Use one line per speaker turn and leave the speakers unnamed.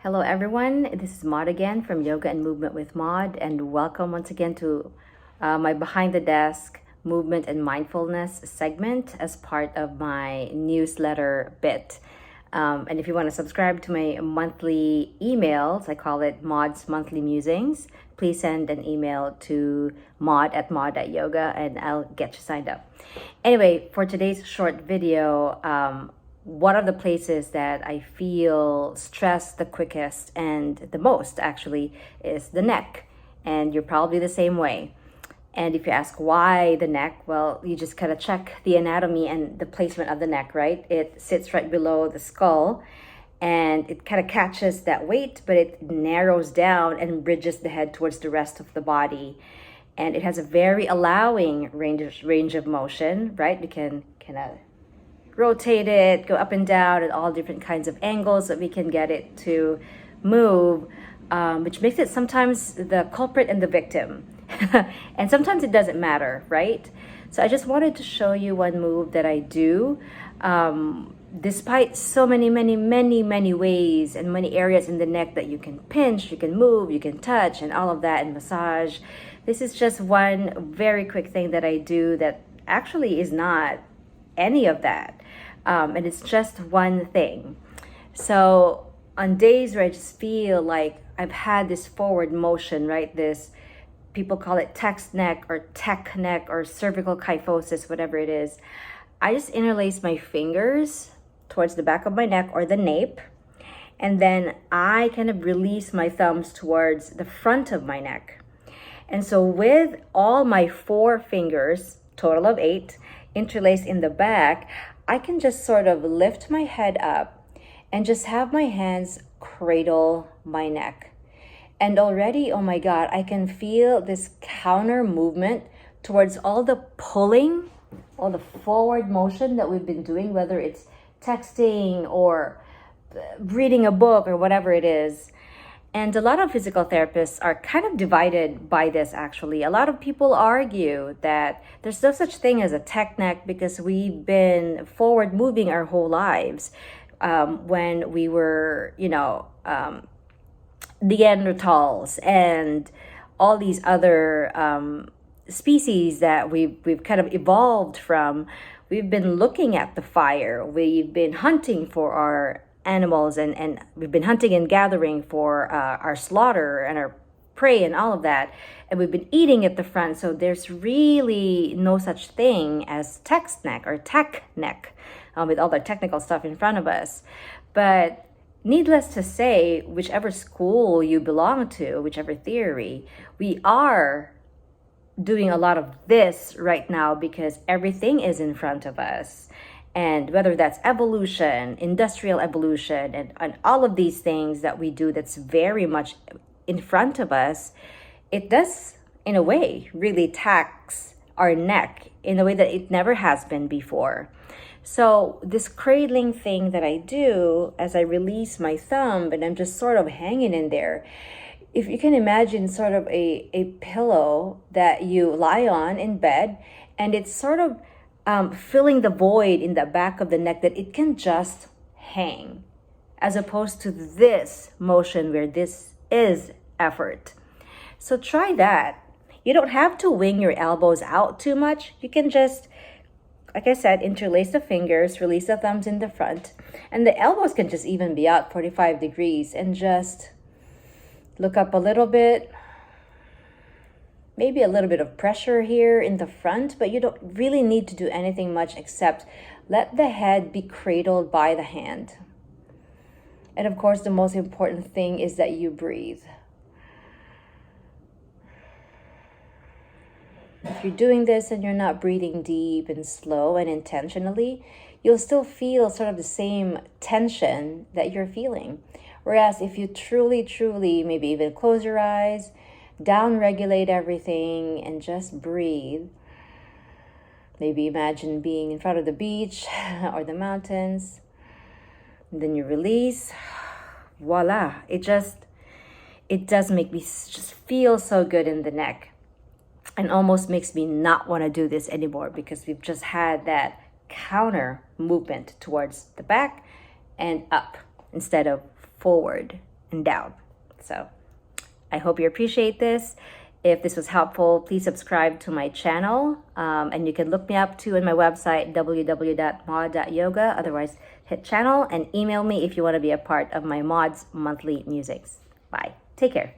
Hello everyone, this is Maud again from Yoga and Movement with Maud, and welcome once again to my Behind the Desk Movement and Mindfulness segment as part of my newsletter bit. And if you want to subscribe to my monthly emails, I call it Maud's Monthly Musings, please send an email to maud@maud.yoga and I'll get you signed up. Anyway, for today's short video, one of the places that I feel stressed the quickest and the most actually is the neck. And you're probably the same way. And if you ask why the neck, well, you just kind of check the anatomy and the placement of the neck, right? It sits right below the skull and it kind of catches that weight, but it narrows down and bridges the head towards the rest of the body. And it has a very allowing range of motion, right? You can kind of rotate it, go up and down at all different kinds of angles that we can get it to move, which makes it sometimes the culprit and the victim. And sometimes it doesn't matter, right? So I just wanted to show you one move that I do. Despite so many ways and many areas in the neck that you can pinch, you can move, you can touch and all of that and massage. This is just one very quick thing that I do that actually is not any of that. And it's just one thing. So on days where I just feel like I've had this forward motion, right? This, people call it text neck or tech neck or cervical kyphosis, whatever it is. I just interlace my fingers towards the back of my neck or the nape. And then I kind of release my thumbs towards the front of my neck. And so with all my 4 fingers, total of 8, interlaced in the back, I can just sort of lift my head up and just have my hands cradle my neck. And already, oh my God, I can feel this counter movement towards all the pulling, all the forward motion that we've been doing, whether it's texting or reading a book or whatever it is. And a lot of physical therapists are kind of divided by this, actually. A lot of people argue that there's no such thing as a tech neck because we've been forward moving our whole lives. When we were, Neanderthals and all these other species that we've kind of evolved from, we've been looking at the fire. We've been hunting for our animals and we've been hunting and gathering for our slaughter and our prey and all of that, and we've been eating at the front. So there's really no such thing as text neck or tech neck with all the technical stuff in front of us. But needless to say, whichever school you belong to, whichever theory, we are doing a lot of this right now because everything is in front of us. And whether that's evolution, industrial evolution, and all of these things that we do that's very much in front of us, it does, in a way, really tax our neck in a way that it never has been before. So this cradling thing that I do as I release my thumb and I'm just sort of hanging in there, if you can imagine sort of a pillow that you lie on in bed, and it's sort of filling the void in the back of the neck that it can just hang, as opposed to this motion where this is effort. So try that. You don't have to wing your elbows out too much. You can just, like I said, interlace the fingers, release the thumbs in the front, and the elbows can just even be out 45 degrees and just look up a little bit. Maybe a little bit of pressure here in the front, but you don't really need to do anything much except let the head be cradled by the hand. And of course, the most important thing is that you breathe. If you're doing this and you're not breathing deep and slow and intentionally, you'll still feel sort of the same tension that you're feeling. Whereas if you truly, maybe even close your eyes, down-regulate everything and just breathe. Maybe imagine being in front of the beach or the mountains. And then you release. Voila. It does make me just feel so good in the neck. And almost makes me not want to do this anymore because we've just had that counter movement towards the back and up instead of forward and down. So I hope you appreciate this. If this was helpful, please subscribe to my channel. And you can look me up too on my website, www.maud.yoga. Otherwise, hit channel and email me if you want to be a part of my Maud's monthly musings. Bye. Take care.